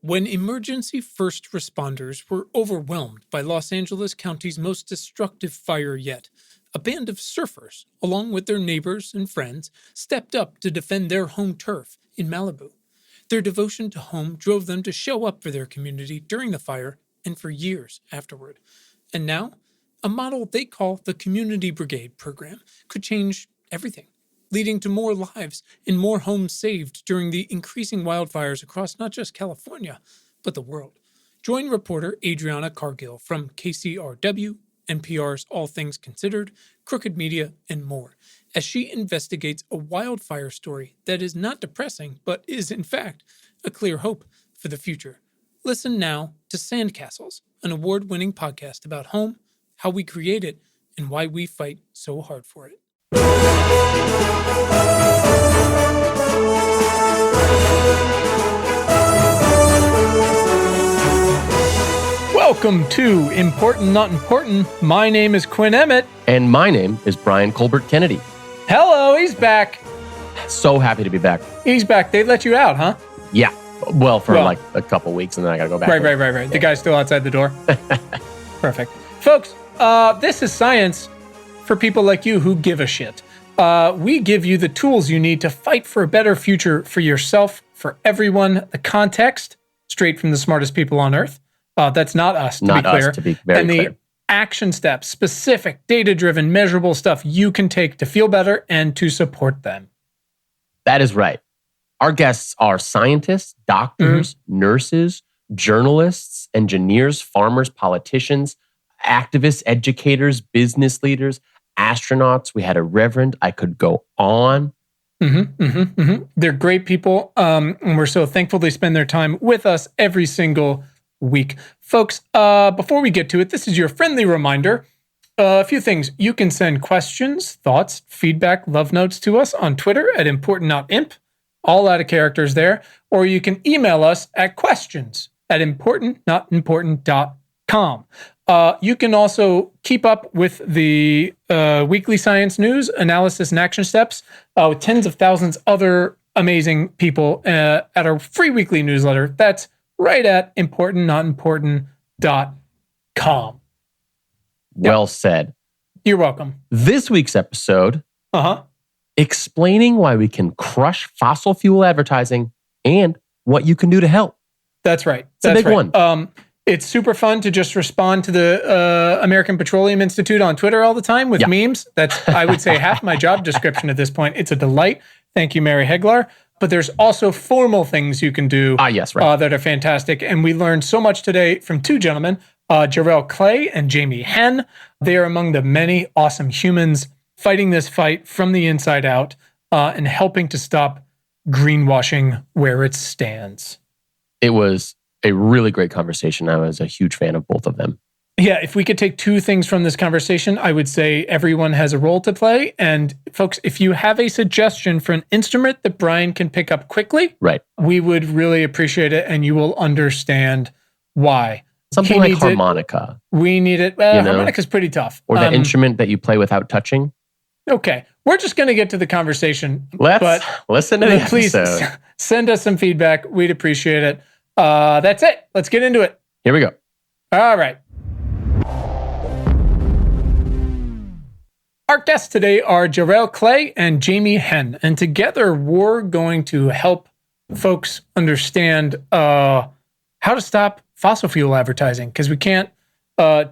When emergency first responders were overwhelmed by Los Angeles County's most destructive fire yet, a band of surfers, along with their neighbors and friends, stepped up to defend their home turf in Malibu. Their devotion to home drove them to show up for their community during the fire and for years afterward. And now, a model they call the Community Brigade program could change everything, leading to more lives and more homes saved during the increasing wildfires across not just California, but the world. Join reporter Adriana Cargill from KCRW, NPR's All Things Considered, Crooked Media, and more, as she investigates a wildfire story that is not depressing, but is, in fact, a clear hope for the future. Listen now to Sandcastles, an award-winning podcast about home, how we create it, and why we fight so hard for it. Welcome to Important Not Important. My name is Quinn Emmett. And my name is Brian Colbert Kennedy. Hello, he's back. So happy to be back. He's back. They let you out, huh? Yeah. Well, like a couple weeks, and then I gotta go back. Right. The guy's still outside the door. Perfect. Folks, this is science for people like you who give a shit. We give you the tools you need to fight for a better future for yourself, for everyone. The context, straight from the smartest people on Earth. That's not us, to be clear. To be very clear. The action steps, specific, data-driven, measurable stuff you can take to feel better and to support them. That is right. Our guests are scientists, doctors, nurses, journalists, engineers, farmers, politicians, activists, educators, business leaders, astronauts. We had a reverend. I could go on. They're great people, and we're so thankful they spend their time with us every single week. Folks, before we get to it, this is your friendly reminder. A few things. You can send questions, thoughts, feedback, love notes to us on Twitter at ImportantNotImp, all out of characters there, or you can email us at questions@importantnotimportant.com. You can also keep up with the weekly science news, analysis, and action steps with tens of thousands other amazing people at our free weekly newsletter. That's right at importantnotimportant.com. Well said. You're welcome. This week's episode, explaining why we can crush fossil fuel advertising and what you can do to help. That's right. It's a big one. It's super fun to just respond to the American Petroleum Institute on Twitter all the time with memes. That's, I would say, half my job description at this point. It's a delight. Thank you, Mary Heglar. But there's also formal things you can do that are fantastic. And we learned so much today from two gentlemen, JaRel Clay and Jamie Henn. They are among the many awesome humans fighting this fight from the inside out and helping to stop greenwashing where it stands. It was a really great conversation. I was a huge fan of both of them. Yeah, if we could take two things from this conversation, I would say everyone has a role to play. And folks, if you have a suggestion for an instrument that Brian can pick up quickly, we would really appreciate it, and you will understand why. Something like harmonica. We need it. Harmonica's pretty tough. Or the instrument that you play without touching. Okay, we're just going to get to the conversation. Let's listen to the please episode. Send us some feedback. We'd appreciate it. That's it. Let's get into it. Here we go. All right. Our guests today are JaRel Clay and Jamie Henn, and together we're going to help folks understand how to stop fossil fuel advertising, because we can't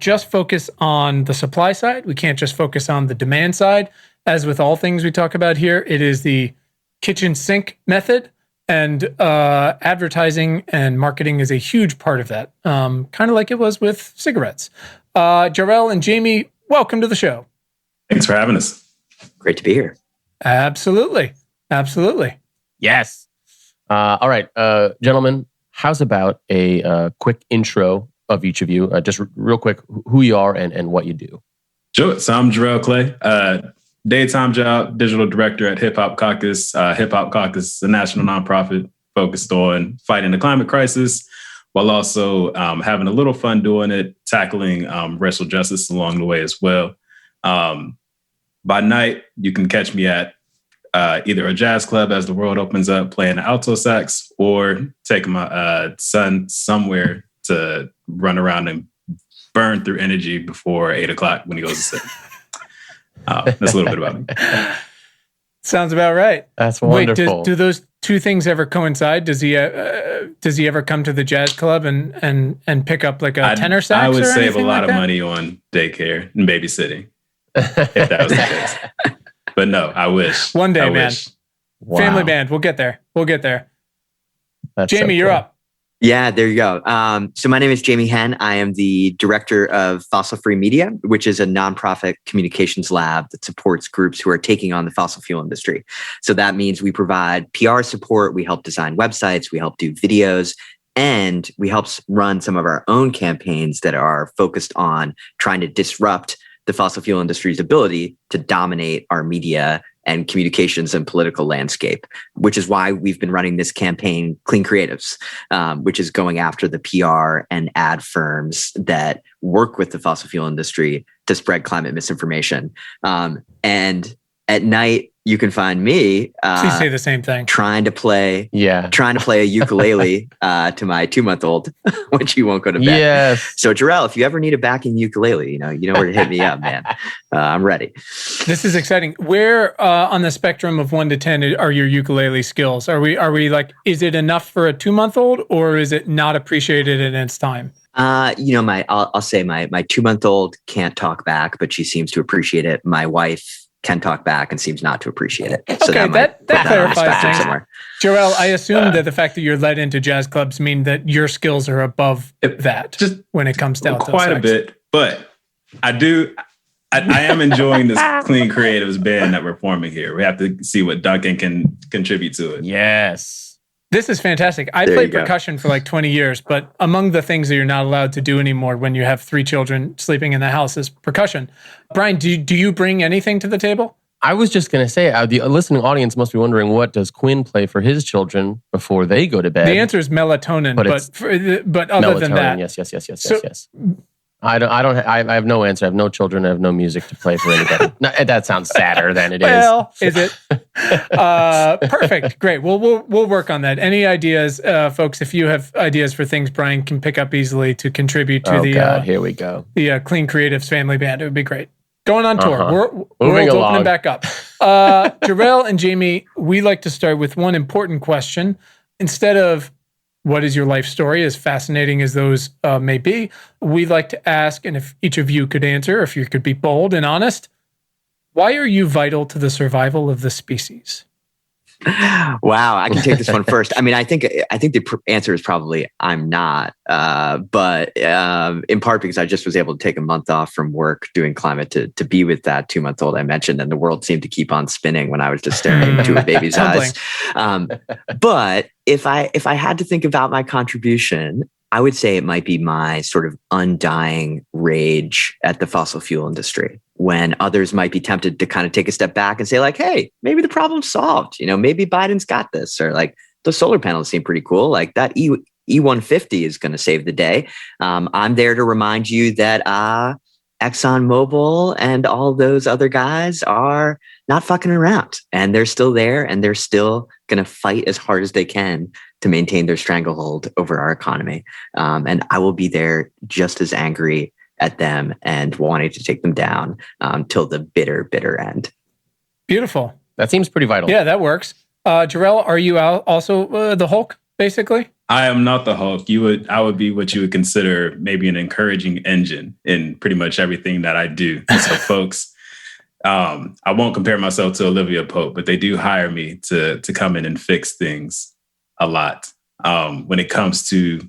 just focus on the supply side. We can't just focus on the demand side. As with all things we talk about here, it is the kitchen sink method, and advertising and marketing is a huge part of that, kind of like it was with cigarettes. JaRel and Jamie, welcome to the show. Thanks for having us. Great to be here. Absolutely. Yes. All right, gentlemen, how's about a quick intro of each of you? Just real quick, who you are and what you do. Sure. So I'm JaRel Clay, daytime job, digital director at Hip Hop Caucus. Hip Hop Caucus is a national nonprofit focused on fighting the climate crisis, while also having a little fun doing it, tackling racial justice along the way as well. By night, you can catch me at either a jazz club as the world opens up, playing the alto sax, or taking my son somewhere to run around and burn through energy before 8 o'clock when he goes to sleep. That's a little bit about me. Sounds about right. That's wonderful. Wait, do those two things ever coincide? Does he ever come to the jazz club and pick up like a tenor sax? I would or save a lot like of money on daycare and babysitting if that was the case. But no, I wish. One day, man. Wow. Family band. We'll get there. That's Jamie, so you're cool. up. Yeah, there you go. So my name is Jamie Henn. I am the director of Fossil Free Media, which is a nonprofit communications lab that supports groups who are taking on the fossil fuel industry. So that means we provide PR support, we help design websites, we help do videos, and we help run some of our own campaigns that are focused on trying to disrupt the fossil fuel industry's ability to dominate our media and communications and political landscape, which is why we've been running this campaign, Clean Creatives, which is going after the PR and ad firms that work with the fossil fuel industry to spread climate misinformation. And at night, you can find me Please say the same thing. trying to play a ukulele to my 2-month-old when she won't go to bed. Yes. So JaRel, if you ever need a backing ukulele, you know where to hit me up, man. I'm ready. This is exciting. Where on the spectrum of 1 to 10 are your ukulele skills? Are we like, is it enough for a 2-month-old, or is it not appreciated in its time? I'll say my 2-month-old can't talk back, but she seems to appreciate it. My wife can talk back and seems not to appreciate it. So Okay, that clarifies things. Somewhere. JaRel, I assume that the fact that you're led into jazz clubs mean that your skills are above that Just when it comes to alto quite a sax. bit, but I am enjoying this Clean Creatives band that we're forming here. We have to see what Duncan can contribute to it. Yes. This is fantastic. I There played you go. percussion for like 20 years, but among the things that you're not allowed to do anymore when you have 3 children sleeping in the house is percussion. Brian, do you bring anything to the table? I was just going to say, the listening audience must be wondering, what does Quinn play for his children before they go to bed? The answer is melatonin, but other than that, Yes. I have no answer. I have no children. I have no music to play for anybody. No, that sounds sadder than it is. well, is it? Perfect. Great. Well, we'll work on that. Any ideas, folks? If you have ideas for things Brian can pick up easily to contribute to Here we go. the Clean Creatives family band, it would be great. Going on tour. Moving World's along. opening back up. JaRel and Jamie, we like to start with one important question. Instead of what is your life story, as fascinating as those may be, we like to ask, and if each of you could answer, if you could be bold and honest, why are you vital to the survival of the species? Wow, I can take this one first. I mean, I think the answer is probably I'm not, but in part because I just was able to take a month off from work doing climate to be with that 2-month-old I mentioned, and the world seemed to keep on spinning when I was just staring into a baby's eyes. But if I had to think about my contribution, I would say it might be my sort of undying rage at the fossil fuel industry, when others might be tempted to kind of take a step back and say like, hey, maybe the problem's solved. Maybe Biden's got this, or like the solar panels seem pretty cool. Like that E150 is going to save the day. I'm there to remind you that ExxonMobil and all those other guys are not fucking around, and they're still there, and they're still going to fight as hard as they can to maintain their stranglehold over our economy. And I will be there just as angry at them and wanting to take them down till the bitter, bitter end. Beautiful. That seems pretty vital. Yeah, that works. JaRel, are you also the Hulk, basically? I am not the Hulk. I would be what you would consider maybe an encouraging engine in pretty much everything that I do. So folks, I won't compare myself to Olivia Pope, but they do hire me to come in and fix things a lot. When it comes to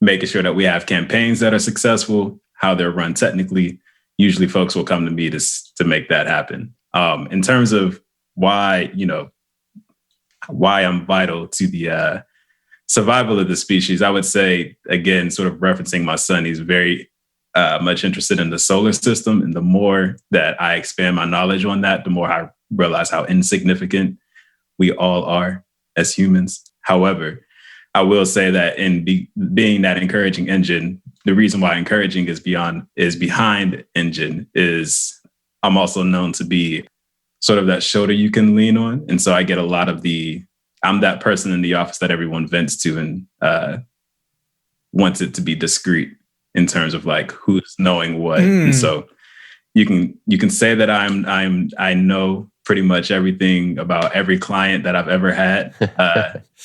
making sure that we have campaigns that are successful, how they're run technically, usually folks will come to me to make that happen. In terms of why I'm vital to the survival of the species, I would say, again, sort of referencing my son, he's very much interested in the solar system. And the more that I expand my knowledge on that, the more I realize how insignificant we all are as humans. However, I will say that in being that encouraging engine, the reason why encouraging is behind engine is I'm also known to be sort of that shoulder you can lean on. And so I get a lot of I'm that person in the office that everyone vents to and wants it to be discreet in terms of like who's knowing what. And so you can say that I know pretty much everything about every client that I've ever had.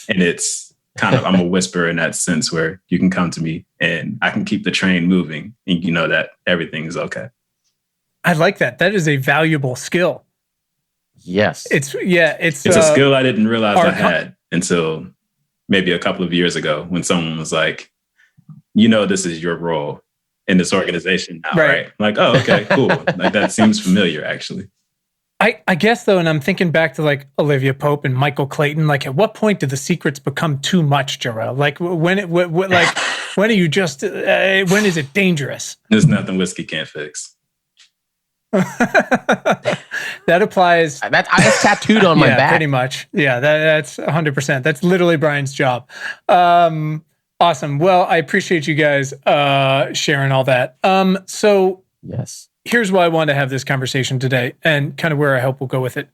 And it's kind of, I'm a whisperer in that sense where you can come to me and I can keep the train moving and you know that everything is okay. I like that. That is a valuable skill. Yes. It's a skill I didn't realize I had until maybe a couple of years ago when someone was like, this is your role in this organization now, right? Like, oh, okay, cool. Like that seems familiar actually. I guess though, and I'm thinking back to like Olivia Pope and Michael Clayton, like at what point do the secrets become too much, JaRel? Like when are you just, when is it dangerous? There's nothing whiskey can't fix. That applies. That's tattooed on my back. Pretty much. Yeah, that's 100%. That's literally Brian's job. Awesome. Well, I appreciate you guys sharing all that. So yes, here's why I wanted to have this conversation today, and kind of where I hope we'll go with it.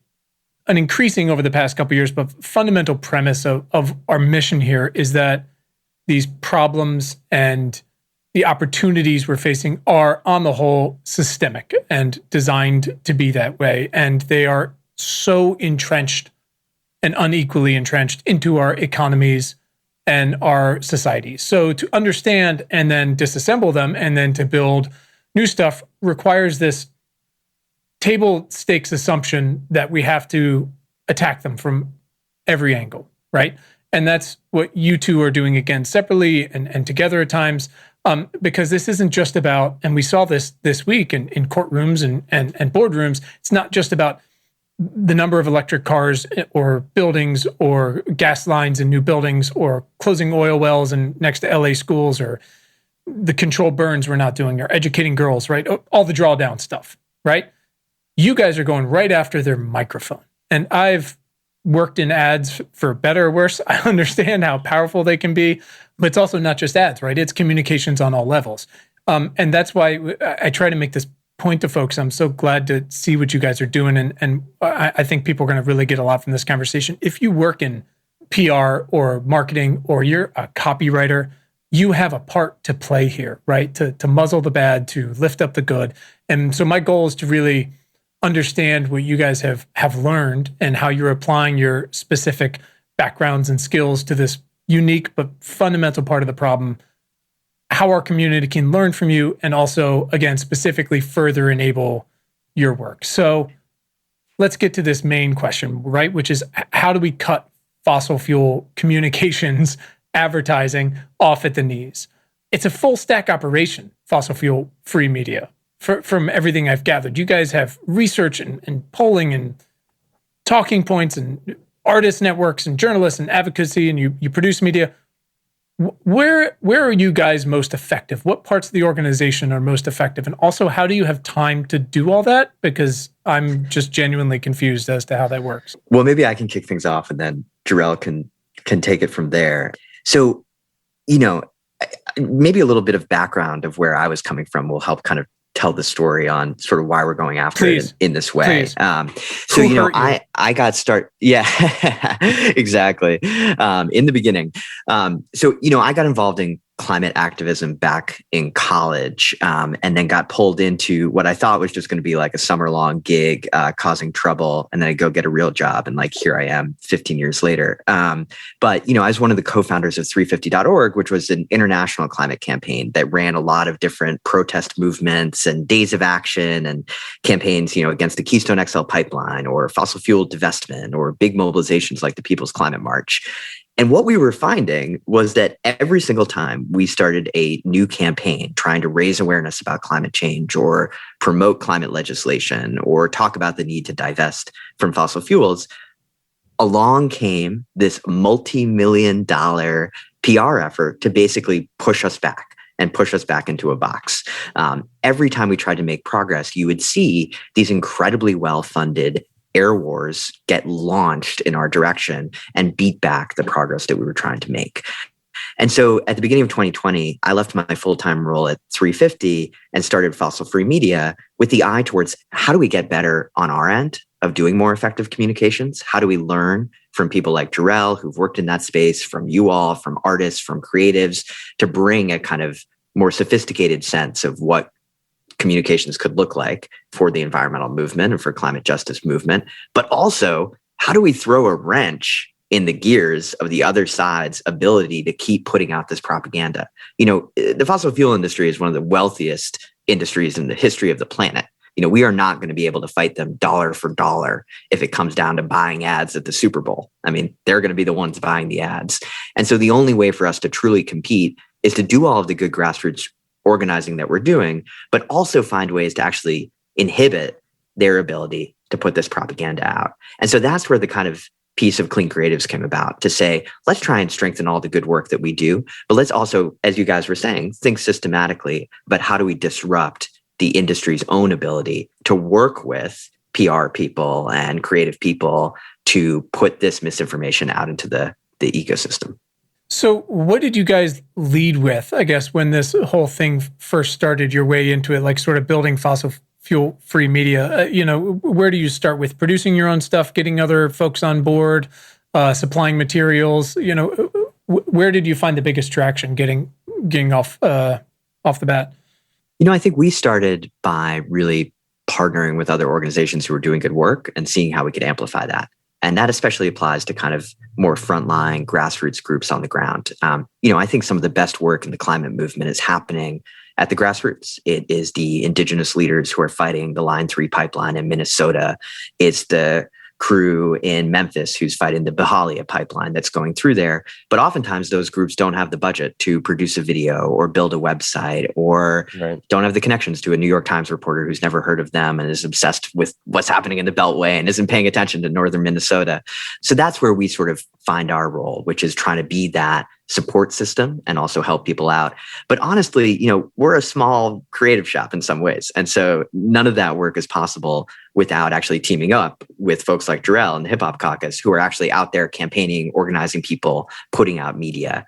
An increasing over the past couple of years, but fundamental premise of our mission here is that these problems and the opportunities we're facing are, on the whole, systemic and designed to be that way. And they are so entrenched and unequally entrenched into our economies and our societies. So to understand and then disassemble them and then to build new stuff requires this table stakes assumption that we have to attack them from every angle, right? And that's what you two are doing again separately and together at times. Because this isn't just about, and we saw this week in courtrooms and boardrooms, it's not just about the number of electric cars or buildings or gas lines in new buildings or closing oil wells and next to LA schools or the controlled burns we're not doing or educating girls, right? All the drawdown stuff, right? You guys are going right after their microphone. And I've worked in ads for better or worse. I understand how powerful they can be, but it's also not just ads, right? It's communications on all levels. And that's why I try to make this point to folks. I'm so glad to see what you guys are doing. And I think people are going to really get a lot from this conversation. If you work in PR or marketing or you're a copywriter, you have a part to play here, right? To muzzle the bad, to lift up the good. And so my goal is to really understand what you guys have learned and how you're applying your specific backgrounds and skills to this unique but fundamental part of the problem, how our community can learn from you, and also, again, specifically further enable your work. So let's get to this main question, right? Which is, how do we cut fossil fuel communications, advertising off at the knees? It's a full stack operation, fossil fuel free media. From everything I've gathered, you guys have research and polling and talking points and artist networks and journalists and advocacy, and you produce media. Where are you guys most effective? What parts of the organization are most effective? And also, how do you have time to do all that? Because I'm just genuinely confused as to how that works. Well, maybe I can kick things off and then JaRel can take it from there. So, maybe a little bit of background of where I was coming from will help kind of tell the story on sort of why we're going after it in this way. So, I got started. Yeah, exactly. In the beginning. So, I got involved in climate activism back in college, and then got pulled into what I thought was just going to be like a summer-long gig, causing trouble, and then I go get a real job, and like here I am 15 years later. But I was one of the co-founders of 350.org, which was an international climate campaign that ran a lot of different protest movements and days of action and campaigns, against the Keystone XL pipeline or fossil fuel divestment or big mobilizations like the People's Climate March. And what we were finding was that every single time we started a new campaign trying to raise awareness about climate change or promote climate legislation or talk about the need to divest from fossil fuels, along came this multi-million-dollar PR effort to basically push us back into a box. Every time we tried to make progress, you would see these incredibly well-funded air wars get launched in our direction and beat back the progress that we were trying to make. And so at the beginning of 2020, I left my full-time role at 350 and started Fossil Free Media with the eye towards how do we get better on our end of doing more effective communications? How do we learn from people like JaRel, who've worked in that space, from you all, from artists, from creatives, to bring a kind of more sophisticated sense of what communications could look like for the environmental movement and for climate justice movement? But also, how do we throw a wrench in the gears of the other side's ability to keep putting out this propaganda? The fossil fuel industry is one of the wealthiest industries in the history of the planet. We are not going to be able to fight them dollar for dollar if it comes down to buying ads at the Super Bowl. I mean, they're going to be the ones buying the ads. And so the only way for us to truly compete is to do all of the good grassroots organizing that we're doing, but also find ways to actually inhibit their ability to put this propaganda out. And so that's where the kind of piece of Clean Creatives came about, to say, let's try and strengthen all the good work that we do, but let's also, as you guys were saying, think systematically about how do we disrupt the industry's own ability to work with PR people and creative people to put this misinformation out into the ecosystem. So what did you guys lead with, I guess, when this whole thing first started, your way into it, like sort of building fossil fuel-free media? Where do you start with? Producing your own stuff, getting other folks on board, supplying materials? Where did you find the biggest traction getting off the bat? I think we started by really partnering with other organizations who were doing good work and seeing how we could amplify that. And that especially applies to kind of more frontline grassroots groups on the ground. I think some of the best work in the climate movement is happening at the grassroots. It is the indigenous leaders who are fighting the Line 3 pipeline in Minnesota. It's the crew in Memphis who's fighting the Bahalia pipeline that's going through there. But oftentimes those groups don't have the budget to produce a video or build a website, or don't have the connections to a New York Times reporter who's never heard of them and is obsessed with what's happening in the Beltway and isn't paying attention to northern Minnesota. So that's where we sort of find our role, which is trying to be that support system and also help people out. But honestly, we're a small creative shop in some ways. And so none of that work is possible without actually teaming up with folks like JaRel and the Hip Hop Caucus, who are actually out there campaigning, organizing people, putting out media,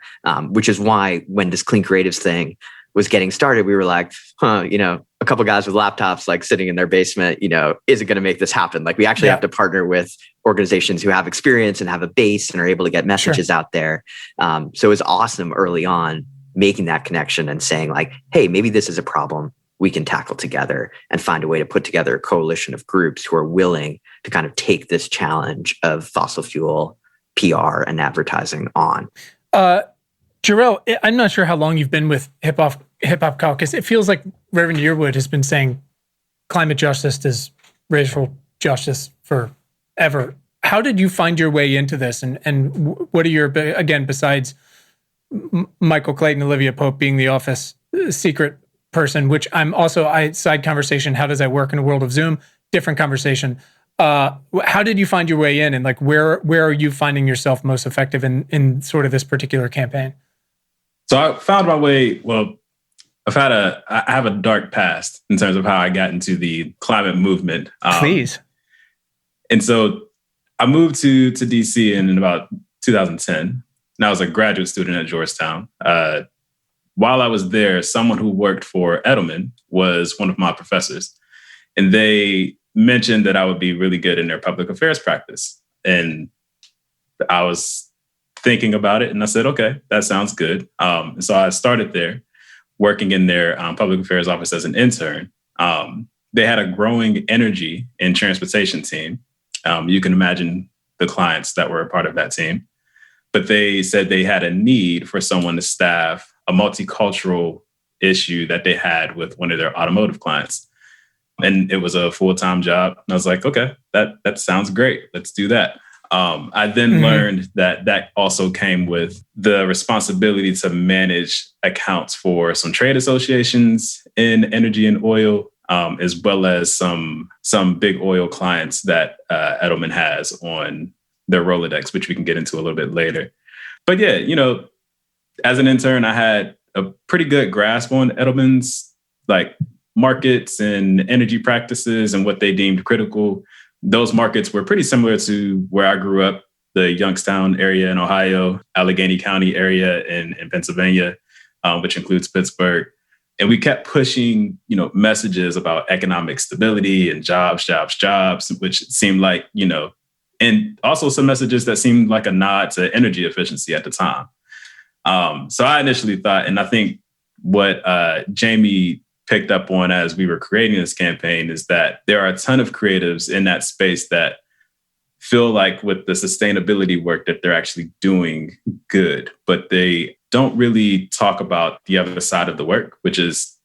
which is why when this Clean Creatives thing was getting started, we were like, a couple guys with laptops like sitting in their basement, is it going to make this happen? Like, we actually have to partner with organizations who have experience and have a base and are able to get messages out there. So it was awesome early on making that connection and saying like, hey, maybe this is a problem we can tackle together and find a way to put together a coalition of groups who are willing to kind of take this challenge of fossil fuel PR and advertising on. JaRel, I'm not sure how long you've been with Hip Hop Caucus. It feels like Reverend Yearwood has been saying climate justice is racial justice forever. How did you find your way into this? And what are your, again, besides Michael Clayton, Olivia Pope being the office secret person, which I'm also, side conversation, how does that work in a world of Zoom? Different conversation. How did you find your way in, and like where are you finding yourself most effective in sort of this particular campaign? So I found my way. Well, I have a dark past in terms of how I got into the climate movement. Please. And so I moved to DC in about 2010. And I was a graduate student at Georgetown. While I was there, someone who worked for Edelman was one of my professors, and they mentioned that I would be really good in their public affairs practice. And I was thinking about it and I said, okay, that sounds good. And so I started there working in their public affairs office as an intern. They had a growing energy and transportation team. You can imagine the clients that were a part of that team. But they said they had a need for someone to staff a multicultural issue that they had with one of their automotive clients. And it was a full-time job. And I was like, okay, that sounds great. Let's do that. I then learned that also came with the responsibility to manage accounts for some trade associations in energy and oil, as well as some big oil clients that Edelman has on their Rolodex, which we can get into a little bit later. But yeah, as an intern, I had a pretty good grasp on Edelman's like markets and energy practices and what they deemed critical. Those markets were pretty similar to where I grew up, the Youngstown area in Ohio, Allegheny County area in Pennsylvania, which includes Pittsburgh. And we kept pushing, messages about economic stability and jobs, which seemed like, and also some messages that seemed like a nod to energy efficiency at the time. So I initially thought, and I think what Jamie picked up on as we were creating this campaign is that there are a ton of creatives in that space that feel like with the sustainability work that they're actually doing good, but they don't really talk about the other side of the work, which is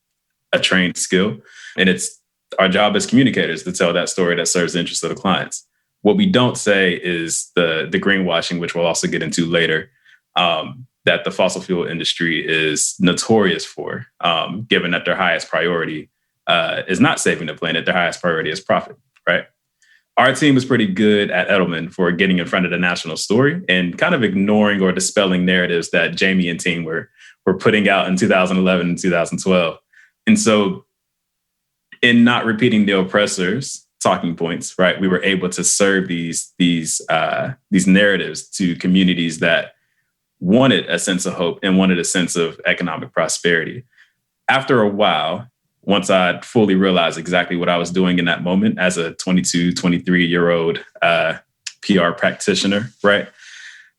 a trained skill. And it's our job as communicators to tell that story that serves the interests of the clients. What we don't say is the greenwashing, which we'll also get into later, that the fossil fuel industry is notorious for, given that their highest priority is not saving the planet. Their highest priority is profit, right? Our team is pretty good at Edelman for getting in front of the national story and kind of ignoring or dispelling narratives that Jamie and team were putting out in 2011 and 2012. And so in not repeating the oppressors' talking points, right, we were able to serve these narratives to communities that wanted a sense of hope and wanted a sense of economic prosperity. After a while, once I fully realized exactly what I was doing in that moment as a 22, 23-year-old PR practitioner, right?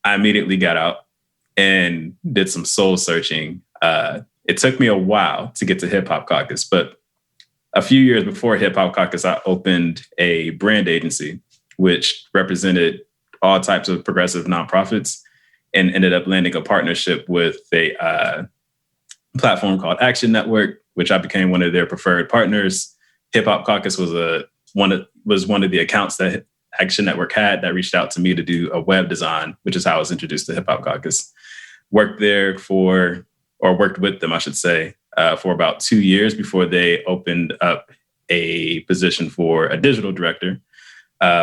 I immediately got out and did some soul searching. It took me a while to get to Hip Hop Caucus, but a few years before Hip Hop Caucus, I opened a brand agency, which represented all types of progressive nonprofits and ended up landing a partnership with a platform called Action Network, which I became one of their preferred partners. Hip Hop Caucus was one of the accounts that Action Network had that reached out to me to do a web design, which is how I was introduced to Hip Hop Caucus. Worked with them, I should say, for about 2 years before they opened up a position for a digital director,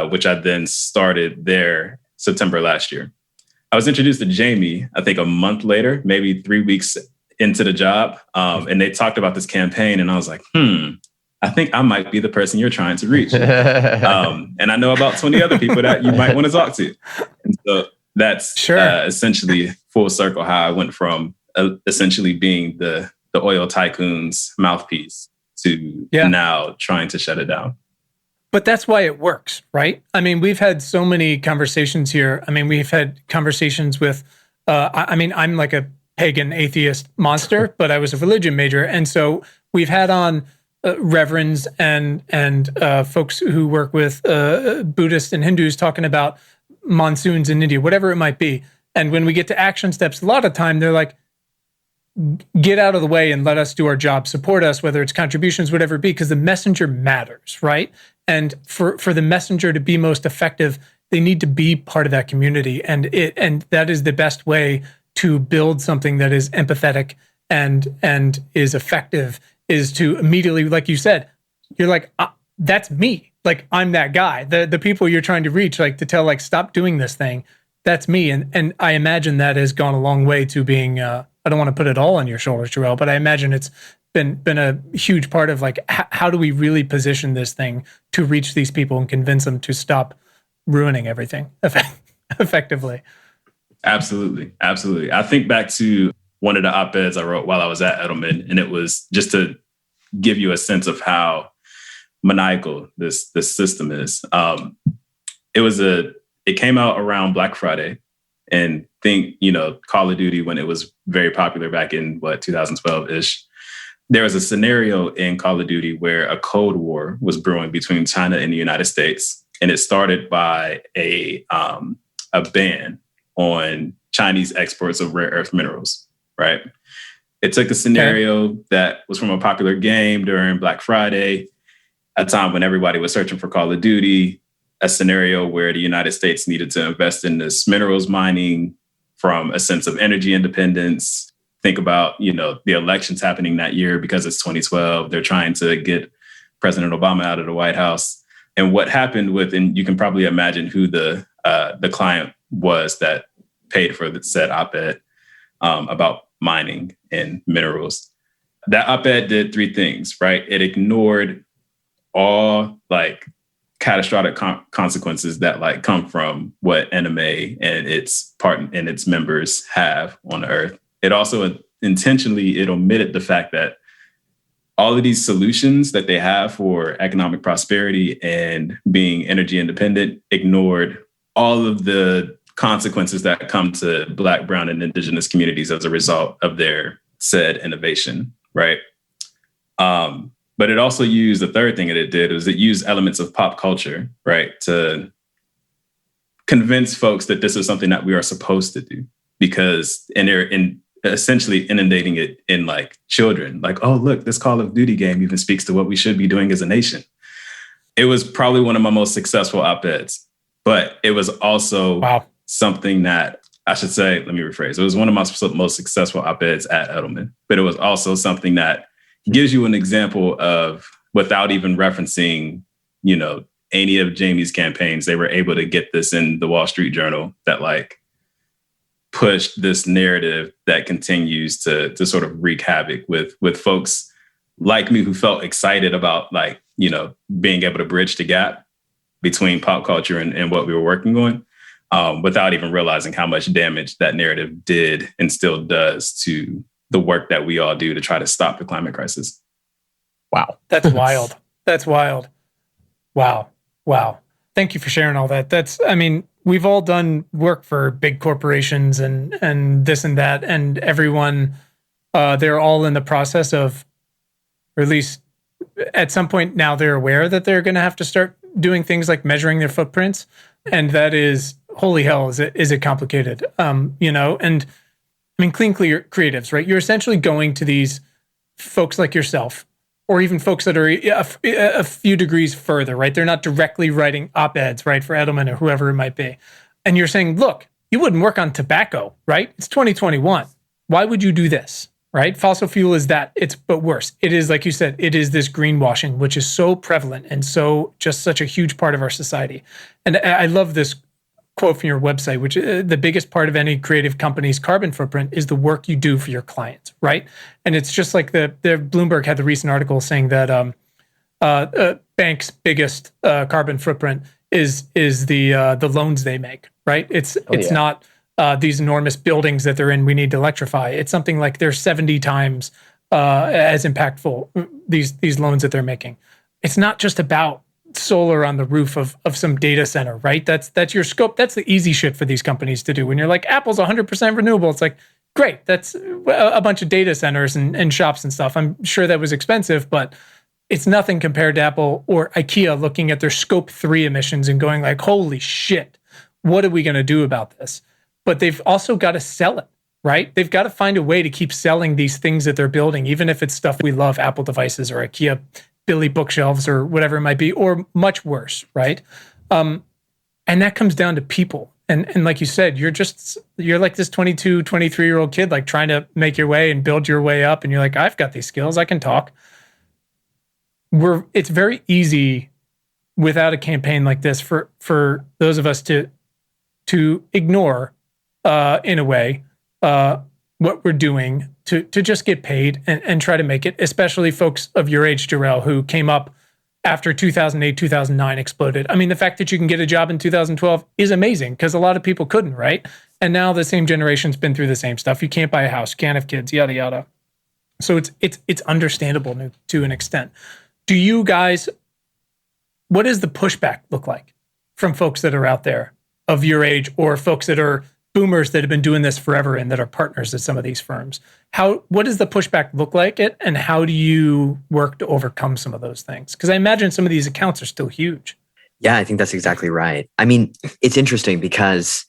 which I then started there September last year. I was introduced to Jamie, I think a month later, maybe 3 weeks into the job. And they talked about this campaign and I was like, I think I might be the person you're trying to reach. And I know about 20 other people that you might want to talk to. And so that's essentially full circle how I went from essentially being the oil tycoon's mouthpiece to now trying to shut it down. But that's why it works, right? I mean, we've had so many conversations here. I mean, we've had conversations with, I'm like a pagan atheist monster, but I was a religion major. And so we've had on reverends and folks who work with Buddhists and Hindus talking about monsoons in India, whatever it might be. And when we get to action steps, a lot of time they're like, get out of the way and let us do our job, support us, whether it's contributions, whatever it be, because the messenger matters, right? And for the messenger to be most effective, they need to be part of that community. And that is the best way to build something that is empathetic and is effective, is to immediately, like you said, you're like, that's me. Like, I'm that guy. The people you're trying to reach, like to tell, like, stop doing this thing, that's me. And I imagine that has gone a long way to being, I don't want to put it all on your shoulders, JaRel, but I imagine it's been a huge part of like, how do we really position this thing to reach these people and convince them to stop ruining everything effectively? Absolutely. I think back to one of the op-eds I wrote while I was at Edelman, and it was just to give you a sense of how maniacal this system is. It came out around Black Friday, and think, Call of Duty, when it was very popular back in 2012-ish, there was a scenario in Call of Duty where a Cold War was brewing between China and the United States. And it started by a ban on Chinese exports of rare earth minerals, right? It took a scenario that was from a popular game during Black Friday, a time when everybody was searching for Call of Duty, a scenario where the United States needed to invest in this minerals mining from a sense of energy independence. Think about, the elections happening that year because it's 2012. They're trying to get President Obama out of the White House. And what happened and you can probably imagine who the client was that paid for the said op-ed about mining and minerals. That op-ed did three things, right? It ignored all catastrophic consequences that come from what NMA and its members have on the earth. It also intentionally omitted the fact that all of these solutions that they have for economic prosperity and being energy independent ignored all of the consequences that come to Black, Brown, and Indigenous communities as a result of their said innovation, right? But it also used, the third thing that it did was it used elements of pop culture, right, to convince folks that this is something that we are supposed to do, because they're essentially inundating it in like children, like, oh, look, this Call of Duty game even speaks to what we should be doing as a nation. It was probably one of my most successful op-eds, but it was also something that, I should say, let me rephrase. It was one of my most successful op-eds at Edelman, but it was also something that gives you an example of, without even referencing, you know, any of Jamie's campaigns, they were able to get this in the Wall Street Journal that like pushed this narrative that continues to sort of wreak havoc with folks like me who felt excited about, like, you know, being able to bridge the gap between pop culture and what we were working on, without even realizing how much damage that narrative did and still does to the work that we all do to try to stop the climate crisis. Wow. That's wild. That's wild. Wow. Thank you for sharing all that. I mean, we've all done work for big corporations and this and that, and everyone, they're all in the process of, or at least at some point now, they're aware that they're going to have to start doing things like measuring their footprints. And that is, holy hell, is it complicated? You know, and I mean, clean creatives, right? You're essentially going to these folks like yourself, or even folks that are a few degrees further, right? They're not directly writing op-eds, right, for Edelman or whoever it might be. And you're saying, look, you wouldn't work on tobacco, right? It's 2021. Why would you do this, right? Fossil fuel is that, but worse. It is, like you said, it is this greenwashing, which is so prevalent and so just such a huge part of our society. And I love this quote from your website, which the biggest part of any creative company's carbon footprint is the work you do for your clients, right? And it's just like the Bloomberg had the recent article saying that banks' biggest carbon footprint is the loans they make, right? It's not these enormous buildings that they're in. We need to electrify. It's something like they're 70 times as impactful, these loans that they're making. It's not just about solar on the roof of some data center, right? That's your scope. That's the easy shit for these companies to do. When you're like, Apple's 100% renewable, it's like, great, that's a bunch of data centers and shops and stuff. I'm sure that was expensive, but it's nothing compared to Apple or IKEA looking at their scope 3 emissions and going like, holy shit, what are we going to do about this? But they've also got to sell it, right? They've got to find a way to keep selling these things that they're building, even if it's stuff we love, Apple devices or IKEA Billy bookshelves or whatever it might be, or much worse, right? And that comes down to people. And like you said, you're like this 22, 23-year-old kid, like trying to make your way and build your way up. And you're like, I've got these skills, I can talk. It's very easy without a campaign like this for those of us to ignore, in a way, what we're doing to just get paid and try to make it, especially folks of your age, JaRel, who came up after 2008, 2009 exploded. I mean, the fact that you can get a job in 2012 is amazing because a lot of people couldn't, right? And now the same generation's been through the same stuff. You can't buy a house, can't have kids, yada, yada. So it's understandable to an extent. Do you guys, what does the pushback look like from folks that are out there of your age or folks that are boomers that have been doing this forever and that are partners at some of these firms? What does the pushback look like and how do you work to overcome some of those things? Because I imagine some of these accounts are still huge. Yeah, I think that's exactly right. I mean, it's interesting because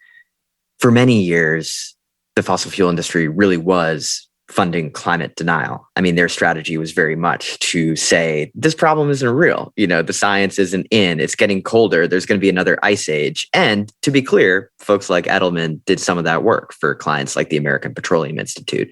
for many years, the fossil fuel industry really was funding climate denial. I mean, their strategy was very much to say, this problem isn't real. You know, the science isn't in, it's getting colder. There's going to be another ice age. And to be clear, folks like Edelman did some of that work for clients like the American Petroleum Institute.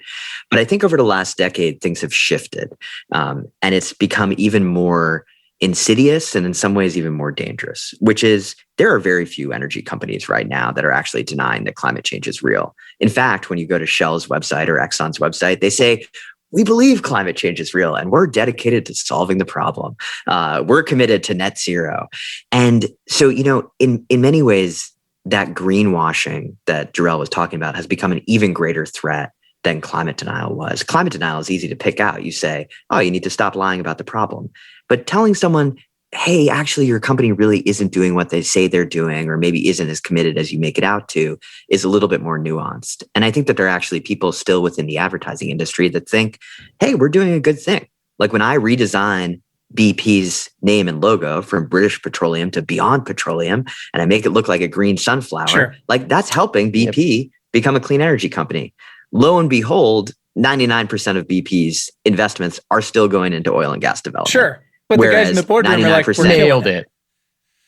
But I think over the last decade, things have shifted. And it's become even more insidious and in some ways even more dangerous, which is there are very few energy companies right now that are actually denying that climate change is real. In fact, when you go to Shell's website or Exxon's website, they say, we believe climate change is real and we're dedicated to solving the problem. We're committed to net zero. And so, you know, in many ways, that greenwashing that JaRel was talking about has become an even greater threat than climate denial was. Climate denial is easy to pick out. You say, oh, you need to stop lying about the problem. But telling someone, hey, actually, your company really isn't doing what they say they're doing, or maybe isn't as committed as you make it out to, is a little bit more nuanced. And I think that there are actually people still within the advertising industry that think, hey, we're doing a good thing. Like when I redesign BP's name and logo from British Petroleum to Beyond Petroleum, and I make it look like a green sunflower, like that's helping BP become a clean energy company. Lo and behold, 99% of BP's investments are still going into oil and gas development. Sure. But the guys in the boardroom are like, we're nailed it.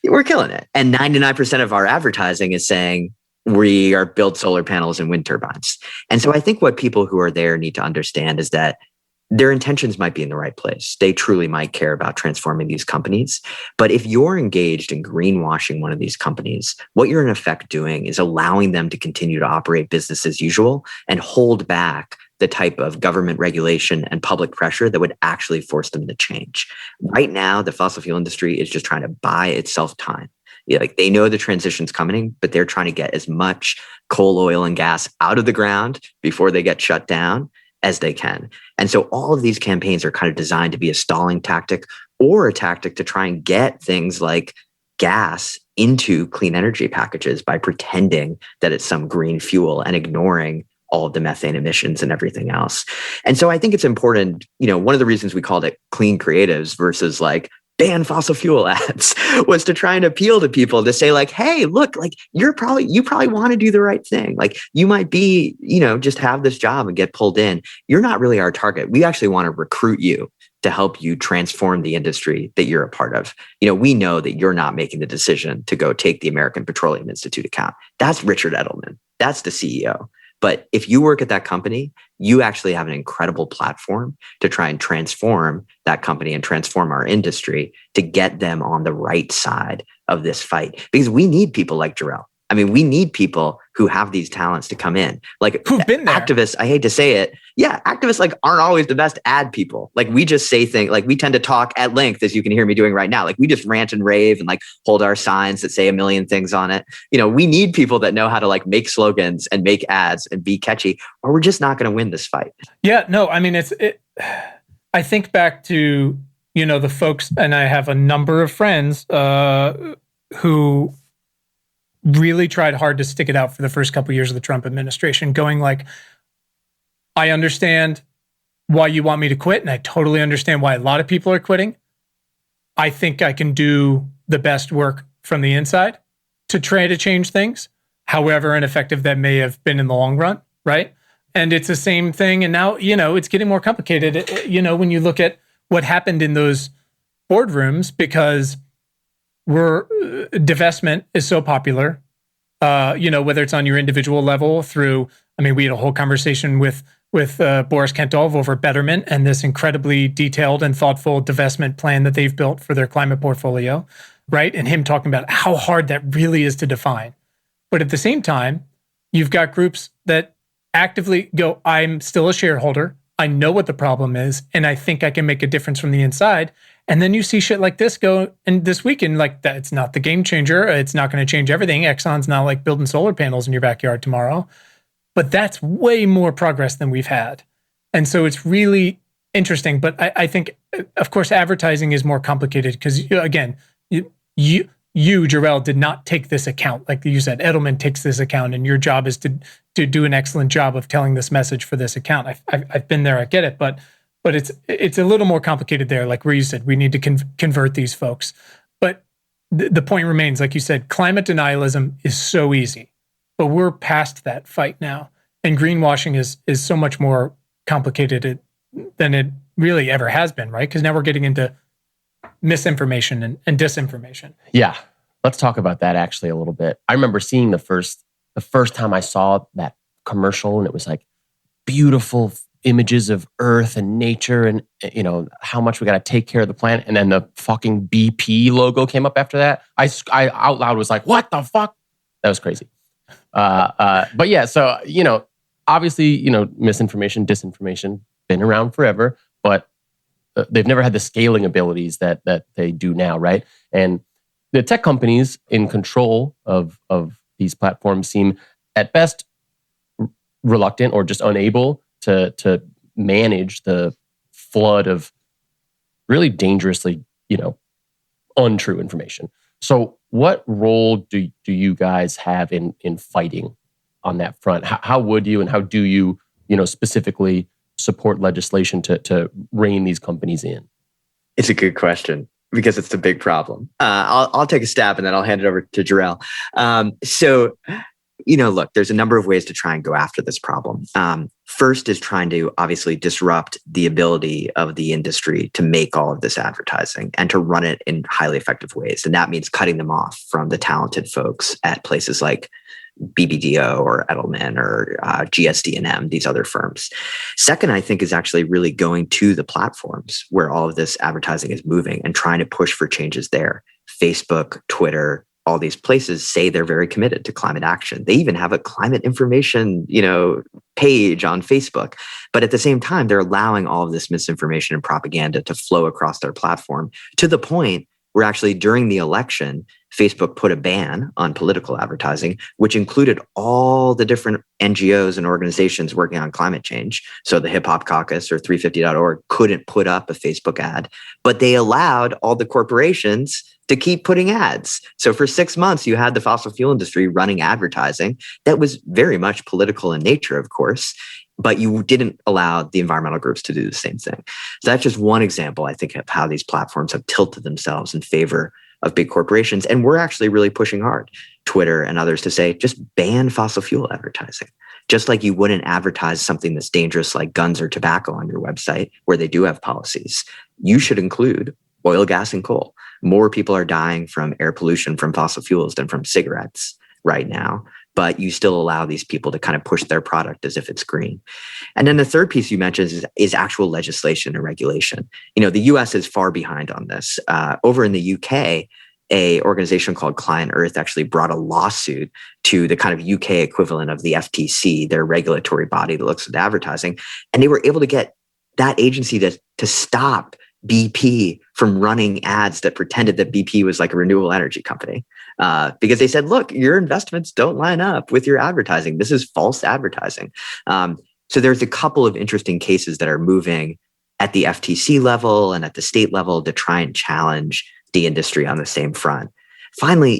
We're killing it. And 99% of our advertising is saying we are build solar panels and wind turbines. And so I think what people who are there need to understand is that their intentions might be in the right place. They truly might care about transforming these companies. But if you're engaged in greenwashing one of these companies, what you're in effect doing is allowing them to continue to operate business as usual and hold back the type of government regulation and public pressure that would actually force them to change. Right now, the fossil fuel industry is just trying to buy itself time. Like they know the transition's coming, but they're trying to get as much coal, oil, and gas out of the ground before they get shut down as they can. And so all of these campaigns are kind of designed to be a stalling tactic or a tactic to try and get things like gas into clean energy packages by pretending that it's some green fuel and ignoring all of the methane emissions and everything else. And so I think it's important, one of the reasons we called it clean creatives versus like ban fossil fuel ads was to try and appeal to people to say like, hey, look, like you probably want to do the right thing. Like you might be, just have this job and get pulled in. You're not really our target. We actually want to recruit you to help you transform the industry that you're a part of. We know that you're not making the decision to go take the American Petroleum Institute account. That's Richard Edelman. That's the CEO. But if you work at that company, you actually have an incredible platform to try and transform that company and transform our industry to get them on the right side of this fight. Because we need people like JaRel. I mean, we need people who have these talents to come in. Like who've been there. Activists, I hate to say it. Yeah, activists like aren't always the best ad people. Like we just say things, like we tend to talk at length, as you can hear me doing right now. Like we just rant and rave and like hold our signs that say a million things on it. We need people that know how to like make slogans and make ads and be catchy, or we're just not going to win this fight. Yeah, no, I mean, I think back to, the folks, and I have a number of friends who really tried hard to stick it out for the first couple of years of the Trump administration, going like, I understand why you want me to quit, and I totally understand why a lot of people are quitting. I think I can do the best work from the inside to try to change things, however ineffective that may have been in the long run, right? And it's the same thing. And now, it's getting more complicated, when you look at what happened in those boardrooms, because divestment is so popular, whether it's on your individual level through, we had a whole conversation with Boris Kentov over Betterment and this incredibly detailed and thoughtful divestment plan that they've built for their climate portfolio, right? And him talking about how hard that really is to define. But at the same time, you've got groups that actively go, I'm still a shareholder, I know what the problem is, and I think I can make a difference from the inside. And then you see shit like this go, and this weekend, like that, it's not the game changer. It's not going to change everything. Exxon's not like building solar panels in your backyard tomorrow. But that's way more progress than we've had. And so it's really interesting. But I think, of course, advertising is more complicated because, again, you, JaRel, did not take this account. Like you said, Edelman takes this account, and your job is to do an excellent job of telling this message for this account. I've been there, I get it, but it's a little more complicated there. Like where you said, we need to convert these folks. But the point remains, like you said, climate denialism is so easy, but we're past that fight now. And greenwashing is so much more complicated than it really ever has been, right? Because now we're getting into misinformation and disinformation. Yeah. Let's talk about that actually a little bit. I remember seeing the first time I saw that commercial, and it was like beautiful images of Earth and nature and, how much we got to take care of the planet. And then the fucking BP logo came up after that. I out loud was like, what the fuck? That was crazy. But yeah, so, obviously, misinformation, disinformation, been around forever, but they've never had the scaling abilities that they do now, right? And the tech companies in control of these platforms seem at best reluctant or just unable to manage the flood of really dangerously, untrue information. So what role do you guys have in fighting on that front? How would you and how do you, specifically support legislation to rein these companies in? It's a good question because it's a big problem. I'll take a stab and then I'll hand it over to JaRel. Look, there's a number of ways to try and go after this problem. First is trying to obviously disrupt the ability of the industry to make all of this advertising and to run it in highly effective ways. And that means cutting them off from the talented folks at places like BBDO or Edelman or GSD&M, these other firms. Second, I think, is actually really going to the platforms where all of this advertising is moving and trying to push for changes there. Facebook, Twitter, all these places say they're very committed to climate action. They even have a climate information, page on Facebook. But at the same time, they're allowing all of this misinformation and propaganda to flow across their platform to the point where actually during the election, Facebook put a ban on political advertising, which included all the different NGOs and organizations working on climate change. So the Hip Hop Caucus or 350.org couldn't put up a Facebook ad, but they allowed all the corporations to keep putting ads. So for 6 months, you had the fossil fuel industry running advertising that was very much political in nature, of course, but you didn't allow the environmental groups to do the same thing. So that's just one example, I think, of how these platforms have tilted themselves in favor of big corporations. And we're actually really pushing hard, Twitter and others, to say, just ban fossil fuel advertising. Just like you wouldn't advertise something that's dangerous like guns or tobacco on your website, where they do have policies. You should include oil, gas, and coal. More people are dying from air pollution from fossil fuels than from cigarettes right now. But you still allow these people to kind of push their product as if it's green. And then the third piece you mentioned is actual legislation and regulation. The US is far behind on this. Over in the UK, a organization called Client Earth actually brought a lawsuit to the kind of UK equivalent of the FTC, their regulatory body that looks at advertising. And they were able to get that agency to stop BP from running ads that pretended that BP was like a renewable energy company. Because they said, look, your investments don't line up with your advertising. This is false advertising. So there's a couple of interesting cases that are moving at the FTC level and at the state level to try and challenge the industry on the same front. Finally,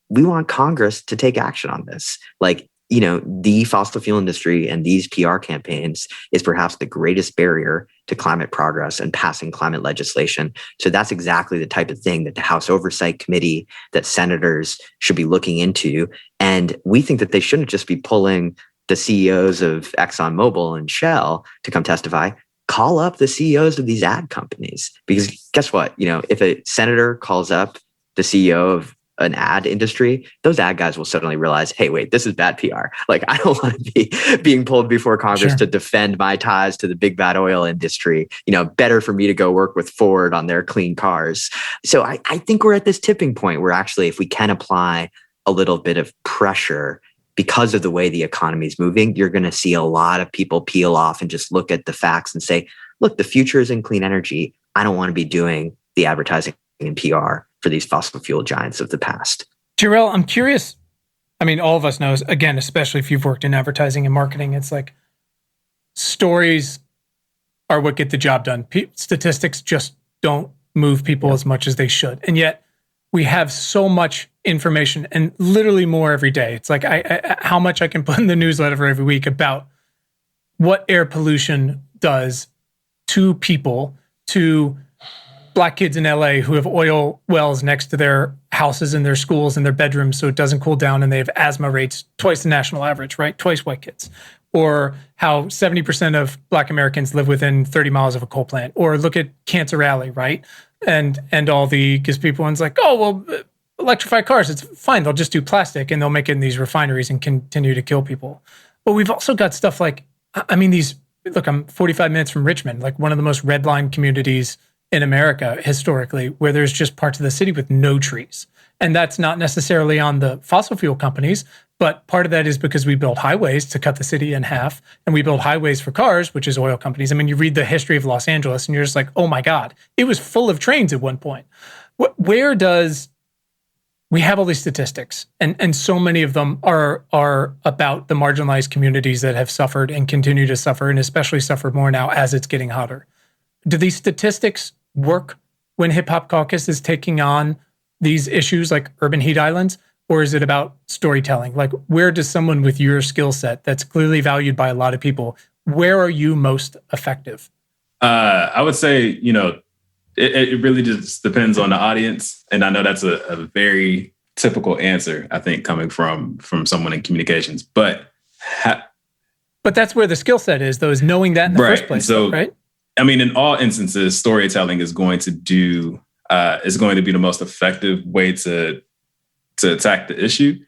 we want Congress to take action on this. The fossil fuel industry and these PR campaigns is perhaps the greatest barrier to climate progress and passing climate legislation. So that's exactly the type of thing that the House Oversight Committee, that senators should be looking into. And we think that they shouldn't just be pulling the CEOs of ExxonMobil and Shell to come testify. Call up the CEOs of these ad companies. Because guess what? If a senator calls up the CEO of an ad industry, those ad guys will suddenly realize, hey, wait, this is bad PR. I don't want to be being pulled before Congress to defend my ties to the big bad oil industry. Better for me to go work with Ford on their clean cars. So I think we're at this tipping point where actually, if we can apply a little bit of pressure because of the way the economy is moving, you're going to see a lot of people peel off and just look at the facts and say, look, the future is in clean energy. I don't want to be doing the advertising and PR for these fossil fuel giants of the past. JaRel, I'm curious. All of us know, again, especially if you've worked in advertising and marketing, it's like stories are what get the job done. Statistics just don't move people as much as they should. And yet we have so much information and literally more every day. It's like how much I can put in the newsletter every week about what air pollution does to people, to Black kids in LA who have oil wells next to their houses and their schools and their bedrooms so it doesn't cool down, and they have asthma rates twice the national average, right? Twice white kids. Or how 70% of Black Americans live within 30 miles of a coal plant. Or look at Cancer Alley, right? And all the, because people, one's like, oh, well, electrify cars, it's fine. They'll just do plastic and they'll make it in these refineries and continue to kill people. But we've also got stuff like, look, I'm 45 minutes from Richmond, like one of the most redlined communities in America historically, where there's just parts of the city with no trees. And that's not necessarily on the fossil fuel companies, but part of that is because we built highways to cut the city in half, and we built highways for cars, which is oil companies. You read the history of Los Angeles and you're just like, oh my God, it was full of trains at one point. Where does we have all these statistics, and so many of them are about the marginalized communities that have suffered and continue to suffer, and especially suffer more now as it's getting hotter. Do these statistics work when Hip Hop Caucus is taking on these issues like urban heat islands, or is it about storytelling? Like, where does someone with your skill set that's clearly valued by a lot of people, where are you most effective? I would say, it really just depends on the audience. And I know that's a very typical answer, I think, coming from someone in communications. But that's where the skill set is, though, is knowing that in the first place, so, right? I mean, in all instances, storytelling is going to be the most effective way to attack the issue.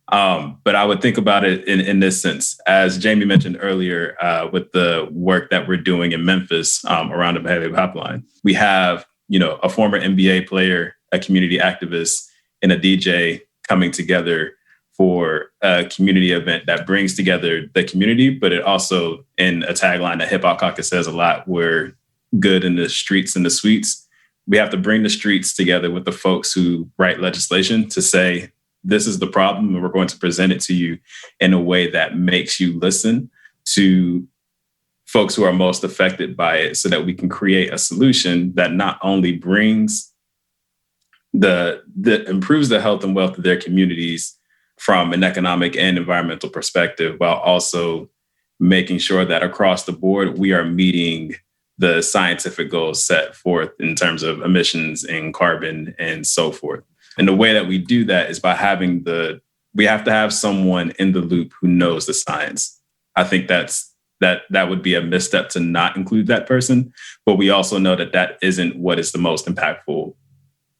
But I would think about it in this sense, as Jamie mentioned earlier, with the work that we're doing in Memphis around the Behavior Pipeline. We have, a former NBA player, a community activist, and a DJ coming together for a community event that brings together the community, but it also, in a tagline that Hip Hop Caucus says a lot, we're good in the streets and the suites. We have to bring the streets together with the folks who write legislation to say, this is the problem, and we're going to present it to you in a way that makes you listen to folks who are most affected by it, so that we can create a solution that not only brings improves the health and wealth of their communities from an economic and environmental perspective, while also making sure that across the board, we are meeting the scientific goals set forth in terms of emissions and carbon and so forth. And the way that we do that is by we have to have someone in the loop who knows the science. I think that would be a misstep to not include that person, but we also know that isn't what is the most impactful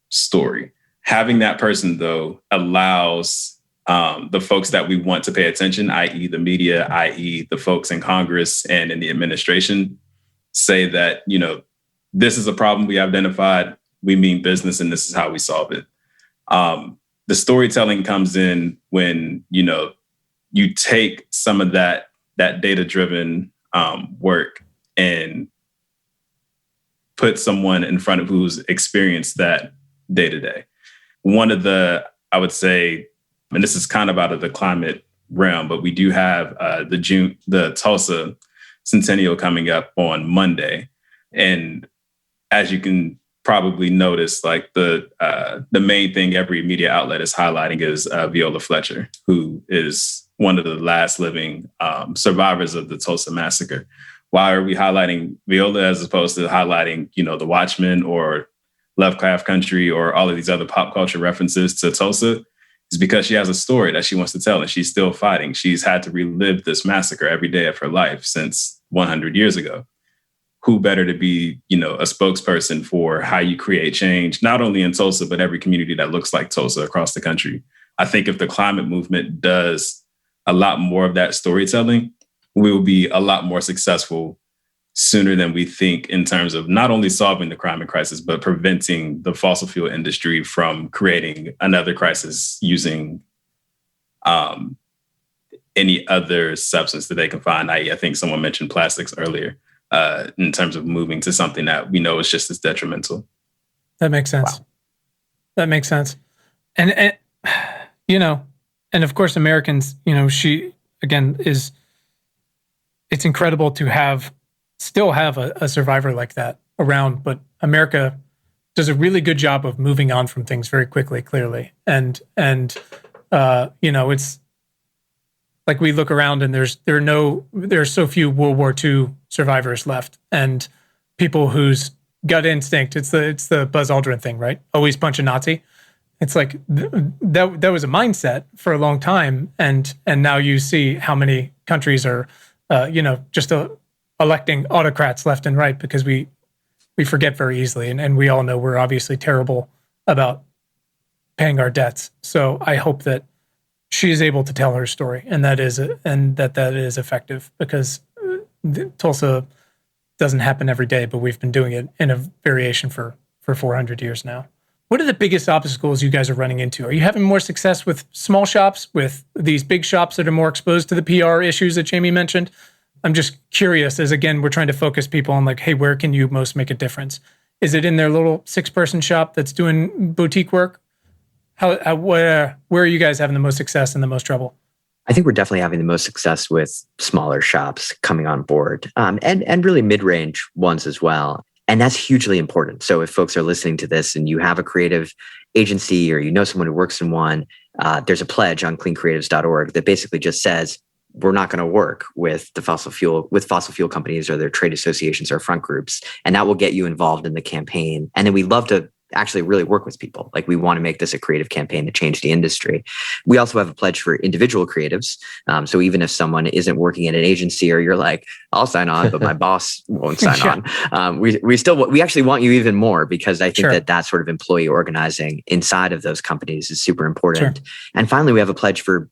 story. Having that person, though, allows the folks that we want to pay attention, i.e. the media, i.e. the folks in Congress and in the administration, say that, this is a problem we identified, we mean business, and this is how we solve it. The storytelling comes in when, you take some of that data-driven work and put someone in front of who's experienced that day to day. One of I would say, and this is kind of out of the climate realm, but we do have the Tulsa Centennial coming up on Monday. And as you can probably notice, like the main thing every media outlet is highlighting is Viola Fletcher, who is one of the last living survivors of the Tulsa massacre. Why are we highlighting Viola as opposed to highlighting, The Watchmen or Lovecraft Country or all of these other pop culture references to Tulsa? Is because she has a story that she wants to tell, and she's still fighting. She's had to relive this massacre every day of her life since 100 years ago. Who better to be, a spokesperson for how you create change, not only in Tulsa, but every community that looks like Tulsa across the country. I think if the climate movement does a lot more of that storytelling, we will be a lot more successful sooner than we think in terms of not only solving the climate crisis, but preventing the fossil fuel industry from creating another crisis using any other substance that they can find. I think someone mentioned plastics earlier, in terms of moving to something that we know is just as detrimental. That makes sense. Wow. That makes sense. And of course, Americans, she, again, it's incredible to still have a survivor like that around, but America does a really good job of moving on from things very quickly, clearly. And it's like we look around and there are so few World War II survivors left, and people whose gut instinct, it's the Buzz Aldrin thing, right? Always punch a Nazi. It's like that was a mindset for a long time, and now you see how many countries are just electing autocrats left and right because we forget very easily, and we all know we're obviously terrible about paying our debts. So I hope that she is able to tell her story, and that is effective, because Tulsa doesn't happen every day, but we've been doing it in a variation for 400 years now. What are the biggest obstacles you guys are running into? Are you having more success with small shops, with these big shops that are more exposed to the PR issues that Jamie mentioned? I'm just curious, as again, we're trying to focus people on like, hey, where can you most make a difference? Is it in their little 6-person shop that's doing boutique work? Where are you guys having the most success and the most trouble? I think we're definitely having the most success with smaller shops coming on board, and really mid-range ones as well. And that's hugely important. So if folks are listening to this and you have a creative agency or you know someone who works in one, there's a pledge on cleancreatives.org that basically just says, we're not going to work with fossil fuel companies or their trade associations or front groups. And that will get you involved in the campaign. And then we love to actually really work with people. Like, we want to make this a creative campaign to change the industry. We also have a pledge for individual creatives. So even if someone isn't working at an agency, or you're like, I'll sign on, but my boss won't sign on. We actually want you even more, because I think that sort of employee organizing inside of those companies is super important. Sure. And finally, we have a pledge for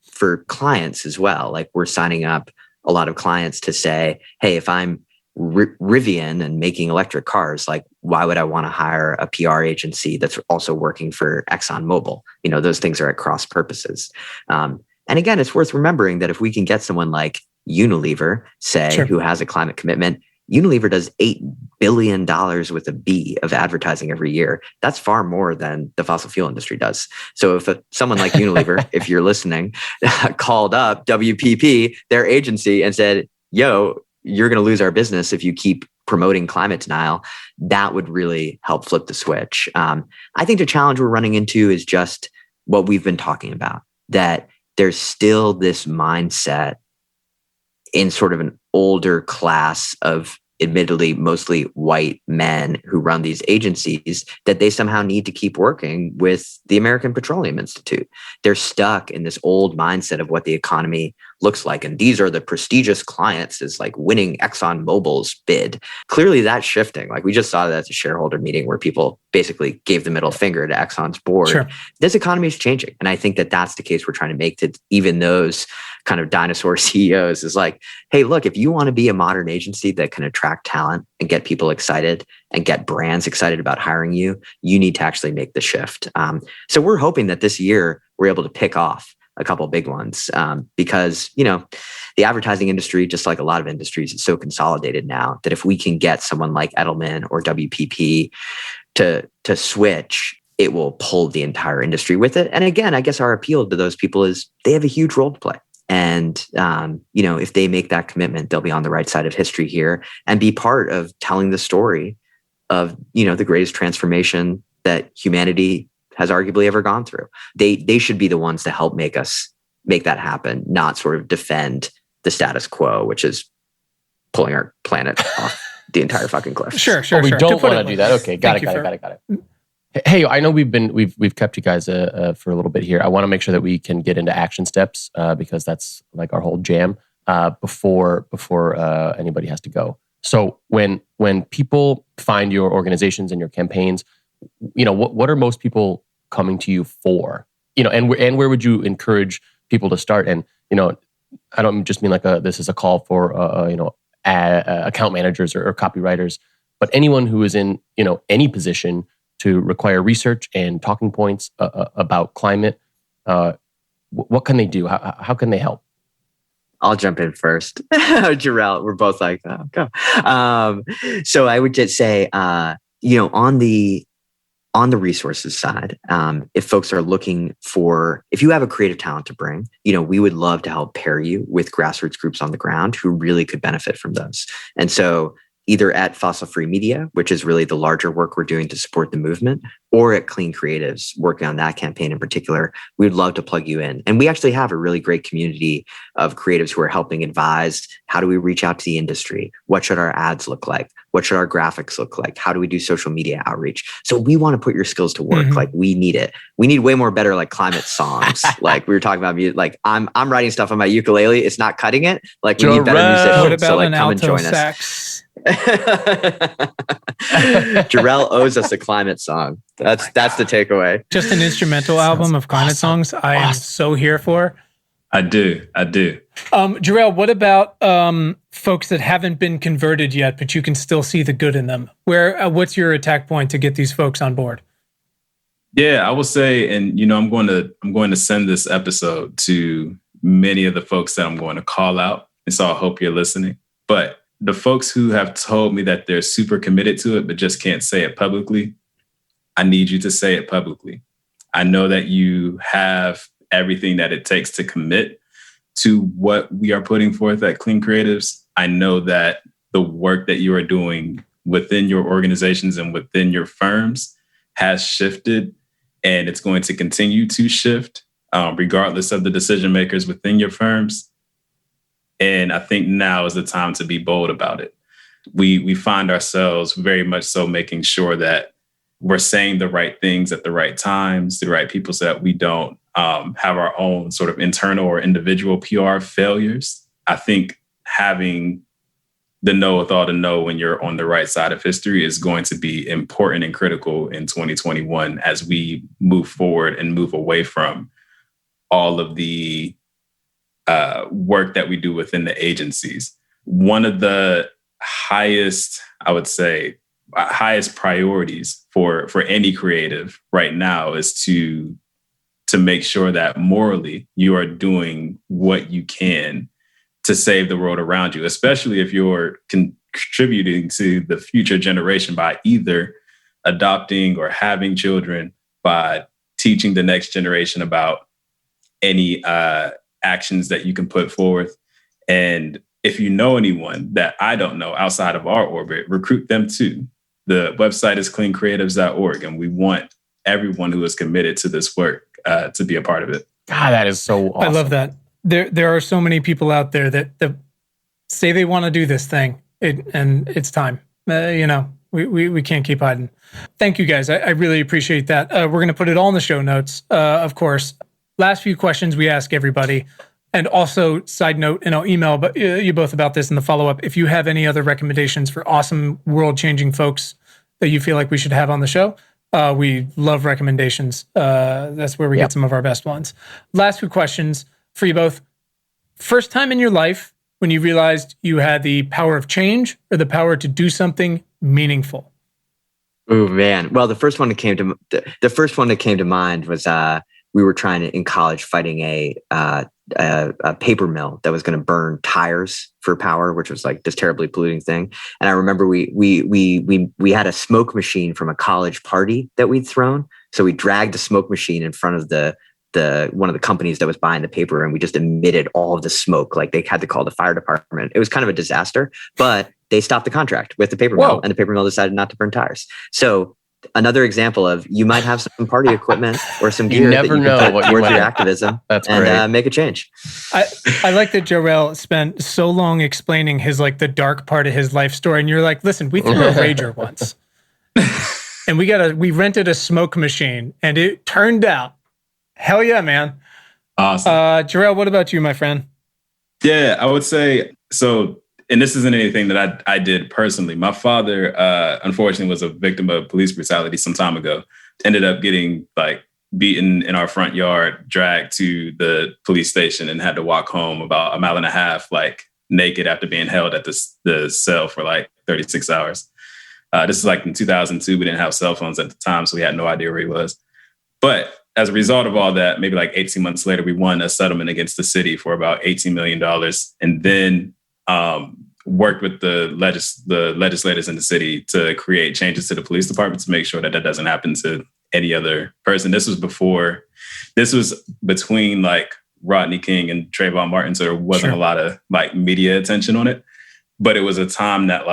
clients as well. Like, we're signing up a lot of clients to say, hey, if I'm Rivian and making electric cars, like, why would I want to hire a PR agency that's also working for ExxonMobil? Those things are at cross purposes. And again, it's worth remembering that if we can get someone like Unilever, say, who has a climate commitment, Unilever does $8 billion with a B of advertising every year. That's far more than the fossil fuel industry does. So if someone like Unilever, if you're listening, called up WPP, their agency, and said, yo, you're going to lose our business if you keep promoting climate denial, that would really help flip the switch. I think the challenge we're running into is just what we've been talking about, that there's still this mindset in sort of an older class of admittedly mostly white men who run these agencies, that they somehow need to keep working with the American Petroleum Institute. They're stuck in this old mindset of what the economy looks like. And these are the prestigious clients, is like winning ExxonMobil's bid. Clearly that's shifting. Like, we just saw that at the shareholder meeting where people basically gave the middle finger to Exxon's board. Sure. This economy is changing. And I think that that's the case we're trying to make to even those kind of dinosaur CEOs, is like, hey, look, if you want to be a modern agency that can attract talent and get people excited and get brands excited about hiring you, you need to actually make the shift. So we're hoping that this year we're able to pick off a couple of big ones, because, the advertising industry, just like a lot of industries, is so consolidated now that if we can get someone like Edelman or WPP to switch, it will pull the entire industry with it. And again, I guess our appeal to those people is they have a huge role to play. And, if they make that commitment, they'll be on the right side of history here and be part of telling the story of, the greatest transformation that humanity has arguably ever gone through. They should be the ones to help make that happen, not sort of defend the status quo, which is pulling our planet off the entire fucking cliff. Sure. We don't want to do that. Okay, got it. Hey, I know we've kept you guys for a little bit here. I want to make sure that we can get into action steps, because that's like our whole jam, before anybody has to go. So when people find your organizations and your campaigns, what are most people coming to you for? And where would you encourage people to start? And I don't just mean like this is a call for account managers or copywriters, but anyone who is in any position to require research and talking points about climate. What can they do? How can they help? I'll jump in first. JaRel, we're both like, oh, go. So I would just say, on the resources side, if folks are looking if you have a creative talent to bring, we would love to help pair you with grassroots groups on the ground who really could benefit from those. And so either at Fossil Free Media, which is really the larger work we're doing to support the movement, or at Clean Creatives, working on that campaign in particular, we'd love to plug you in. And we actually have a really great community of creatives who are helping advise, how do we reach out to the industry? What should our ads look like? What should our graphics look like? How do we do social media outreach? So we want to put your skills to work. Mm-hmm. Like, we need it. We need way more better, like, climate songs. Like, we were talking about music. Like, I'm writing stuff on my ukulele. It's not cutting it. Like, we need better musicians. What about so, like, an come and alto join sax? JaRel owes us a climate song. That's the takeaway. Just an instrumental album of climate songs. I am so here for. I do. JaRel, what about folks that haven't been converted yet, but you can still see the good in them? What's your attack point to get these folks on board? Yeah, I will say, and I'm going to send this episode to many of the folks that I'm going to call out, and so I hope you're listening. But the folks who have told me that they're super committed to it, but just can't say it publicly, I need you to say it publicly. I know that you have everything that it takes to commit to what we are putting forth at Clean Creatives. I know that the work that you are doing within your organizations and within your firms has shifted, and it's going to continue to shift, regardless of the decision makers within your firms. And I think now is the time to be bold about it. We find ourselves very much so making sure that we're saying the right things at the right times, the right people, so that we don't have our own sort of internal or individual PR failures. I think having the know with all the know when you're on the right side of history is going to be important and critical in 2021 as we move forward and move away from all of the work that we do within the agencies. One of the highest, I would say, highest priorities for any creative right now is to make sure that morally you are doing what you can to save the world around you, especially if you're contributing to the future generation by either adopting or having children, by teaching the next generation about any actions that you can put forth. And if you know anyone that I don't know outside of our orbit, recruit them too. The website is cleancreatives.org, and we want everyone who is committed to this work to be a part of it. God, that is so awesome. I love that. There are so many people out there that say they want to do this thing, and it's time. We can't keep hiding. Thank you, guys. I really appreciate that. We're going to put it all in the show notes, of course. Last few questions we ask everybody. And also, side note, and I'll email you both about this in the follow-up. If you have any other recommendations for awesome world-changing folks that you feel like we should have on the show, we love recommendations. That's where we get some of our best ones. Last few questions for you both. First time in your life when you realized you had the power of change or the power to do something meaningful? Oh man! Well, the first one that came to mind was we were trying to in college fighting a paper mill that was going to burn tires for power, which was like this terribly polluting thing. And I remember we had a smoke machine from a college party that we'd thrown. So we dragged the smoke machine in front of the one of the companies that was buying the paper, and we just emitted all of the smoke. Like they had to call the fire department. It was kind of a disaster, but they stopped the contract with the paper mill, and the paper mill decided not to burn tires. So another example of you might have some party equipment or some gear that you can put towards your activism and make a change. I like that JaRel spent so long explaining his the dark part of his life story, and you're like, listen, we threw a rager once, and we rented a smoke machine, and it turned out, hell yeah, man. Awesome. JaRel, what about you, my friend? Yeah, I would say so. And this isn't anything that I did personally. My father, unfortunately, was a victim of police brutality some time ago. Ended up getting beaten in our front yard, dragged to the police station, and had to walk home about a mile and a half, naked after being held at the cell for 36 hours. This is in 2002. We didn't have cell phones at the time, so we had no idea where he was. But as a result of all that, maybe 18 months later, we won a settlement against the city for about $18 million. And then worked with the legislators in the city to create changes to the police department to make sure that doesn't happen to any other person. This was between Rodney King and Trayvon Martin, so there wasn't a lot of media attention on it. But it was a time that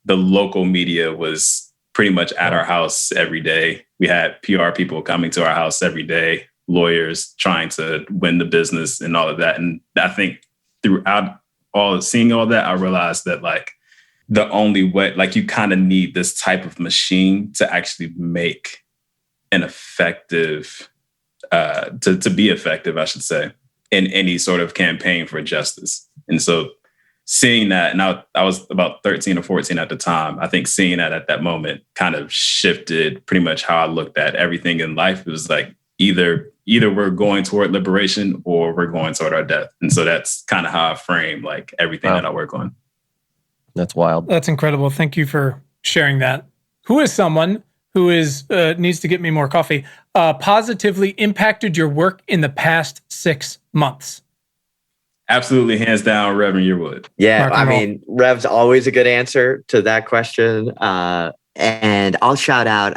the local media was pretty much at our house every day. We had PR people coming to our house every day, lawyers trying to win the business and all of that. And I think throughout seeing all that, I realized that the only way, you kind of need this type of machine to actually make an effective, to be effective, I should say, in any sort of campaign for justice. And so seeing that, and I was about 13 or 14 at the time, I think seeing that at that moment kind of shifted pretty much how I looked at everything in life. It was either we're going toward liberation or we're going toward our death. And so that's kind of how I frame everything that I work on. That's wild. That's incredible. Thank you for sharing that. Who is someone who needs to get me more coffee, positively impacted your work in the past 6 months? Absolutely, hands down, Reverend Yearwood. Yeah, I mean, Rev's always a good answer to that question. And I'll shout out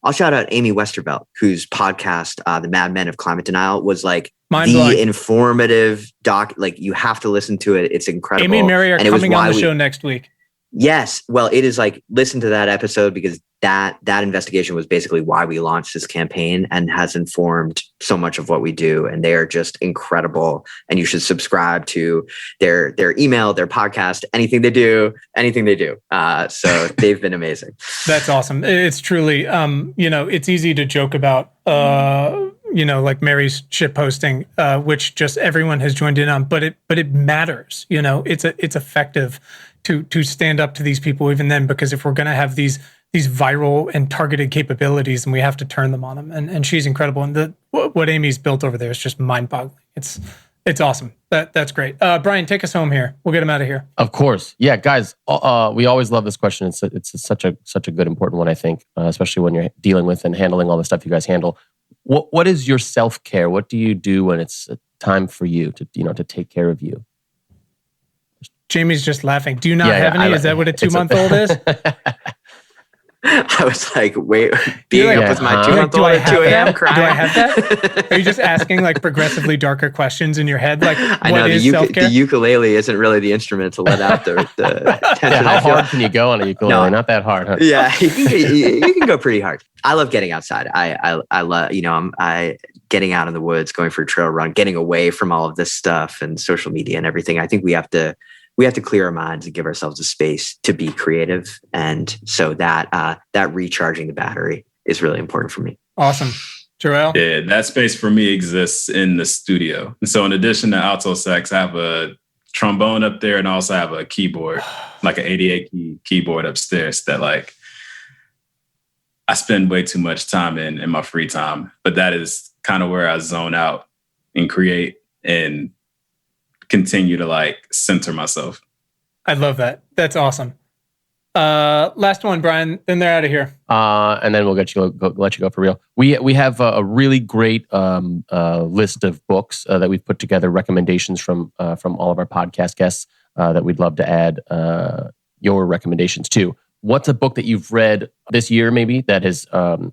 Amy Westervelt, whose podcast, The Mad Men of Climate Denial, was like the informative doc. Like, you have to listen to it. It's incredible. Amy and Mary are coming on the show next week. Yes. Well, it is like, listen to that episode, because that investigation was basically why we launched this campaign and has informed so much of what we do. And they are just incredible. And you should subscribe to their email, their podcast, anything they do. So they've been amazing. That's awesome. It's truly, it's easy to joke about, like Mary's shit posting, which just everyone has joined in on, but it matters. It's effective to stand up to these people even then, because if we're going to have these viral and targeted capabilities, and we have to turn them on them. And she's incredible. And what Amy's built over there is just mind-boggling. It's awesome. That's great. Brian, take us home here. We'll get him out of here. Of course. Yeah, guys, we always love this question. It's such a good, important one, I think, especially when you're dealing with and handling all the stuff you guys handle. What is your self-care? What do you do when it's time for you to take care of you? Jamie's just laughing. Do you not have any? Is that what a 2-month-old is? I was like, wait, being up with my 2-month-old at 2 a.m. crying. Do I have that? Are you just asking like progressively darker questions in your head? Like, I know, what is self-care? The ukulele isn't really the instrument to let out the tension. How hard can you go on a ukulele? No. Not that hard, huh? Yeah, you can go pretty hard. I love getting outside. I love, I getting out in the woods, going for a trail run, getting away from all of this stuff and social media and everything. I think we have to clear our minds and give ourselves a space to be creative. And so that recharging the battery is really important for me. Awesome. JaRel? Yeah, that space for me exists in the studio. And so in addition to alto sax, I have a trombone up there, and I also have a keyboard, like an 88 key keyboard upstairs that like I spend way too much time in my free time. But that is kind of where I zone out and create and continue to like center myself. I love that. That's awesome. Last one, Brian, then they're out of here. And then we'll let you go for real. We have a really great list of books that we've put together, recommendations from all of our podcast guests that we'd love to add your recommendations to. What's a book that you've read this year, maybe, that has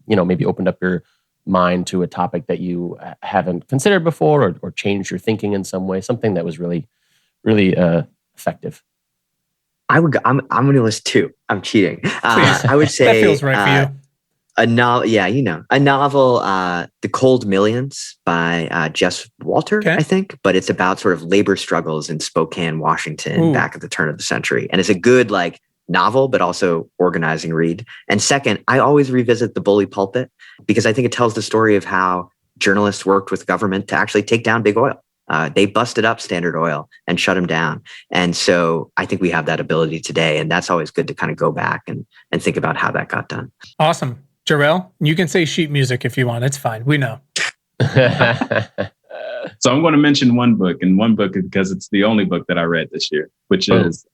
maybe opened up your mind to a topic that you haven't considered before, or changed your thinking in some way? Something that was really, really effective. I'm going to list two. I'm cheating. I would say that feels right for you. A novel. Yeah, a novel, "The Cold Millions" by Jess Walter, I think. But it's about sort of labor struggles in Spokane, Washington, back at the turn of the century, and it's a good like novel, but also organizing read. And second, I always revisit "The Bully Pulpit" because I think it tells the story of how journalists worked with government to actually take down big oil. They busted up Standard Oil and shut them down. And so I think we have that ability today. And that's always good to kind of go back and think about how that got done. Awesome. JaRel, you can say sheet music if you want. It's fine. We know. So I'm going to mention one book, and one book because it's the only book that I read this year, which is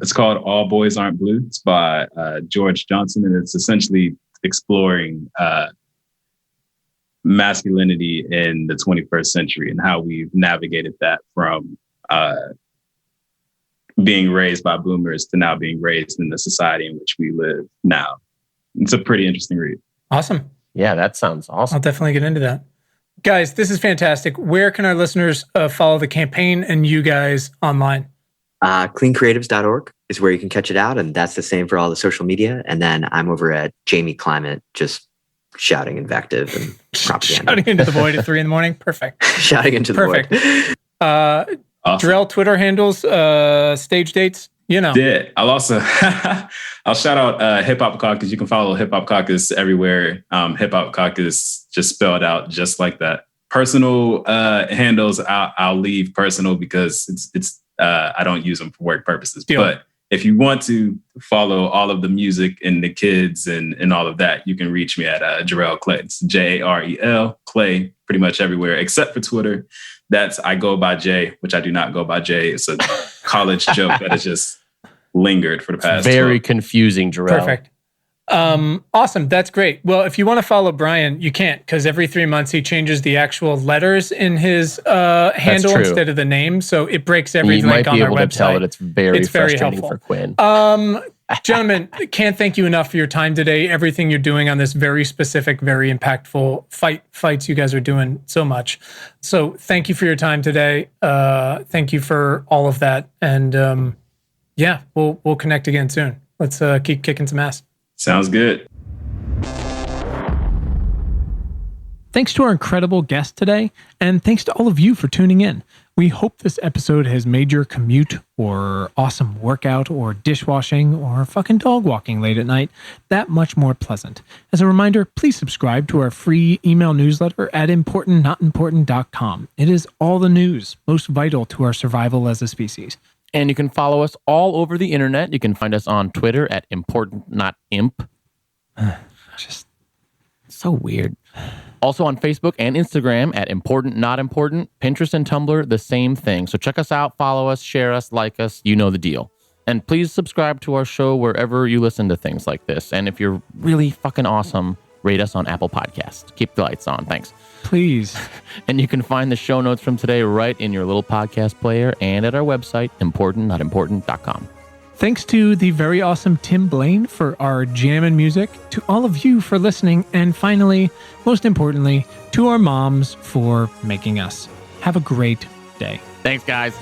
it's called "All Boys Aren't Blue." It's by George Johnson, and it's essentially exploring masculinity in the 21st century and how we've navigated that from being raised by boomers to now being raised in the society in which we live now. It's a pretty interesting read. Awesome. Yeah, that sounds awesome. I'll definitely get into that. Guys, this is fantastic. Where can our listeners follow the campaign and you guys online? Cleancreatives.org is where you can catch it out. And that's the same for all the social media. And then I'm over at Jamie Climate, just shouting invective and propaganda. Shouting into the void at 3 a.m. Perfect. Shouting into the void. Awesome. JaRel, Twitter handles, stage dates, Yeah, I'll shout out Hip Hop Caucus. You can follow Hip Hop Caucus everywhere. Hip Hop Caucus, just spelled out just like that. Personal handles, I'll leave personal because it's I don't use them for work purposes. Deal. But if you want to follow all of the music and the kids and all of that, you can reach me at JaRel Clay. It's JaRel Clay, pretty much everywhere except for Twitter. I go by Jay, which I do not go by Jay. It's a college joke that has just lingered for the past. Very confusing, JaRel. Perfect. Awesome. That's great. Well, if you want to follow Brian, you can't, because every 3 months he changes the actual letters in his handle instead of the name. So it breaks every link on their website. You might be able to tell that it's very frustrating helpful for Quinn. Gentlemen, can't thank you enough for your time today. Everything you're doing on this very specific, very impactful fights you guys are doing so much. So thank you for your time today. Thank you for all of that. And yeah, we'll connect again soon. Let's keep kicking some ass. Sounds good. Thanks to our incredible guest today, and thanks to all of you for tuning in. We hope this episode has made your commute or awesome workout or dishwashing or fucking dog walking late at night that much more pleasant. As a reminder, please subscribe to our free email newsletter at importantnotimportant.com. It is all the news most vital to our survival as a species. And you can follow us all over the internet. You can find us on Twitter at importantnotimp. Just so weird. Also on Facebook and Instagram at Important Not Important. Pinterest and Tumblr, the same thing. So check us out, follow us, share us, like us. You know the deal. And please subscribe to our show wherever you listen to things like this. And if you're really fucking awesome, rate us on Apple Podcasts. Keep the lights on. Thanks. Please. And you can find the show notes from today right in your little podcast player and at our website, importantnotimportant.com. Thanks to the very awesome Tim Blaine for our jam and music, to all of you for listening, and finally, most importantly, to our moms for making us. Have a great day. Thanks, guys.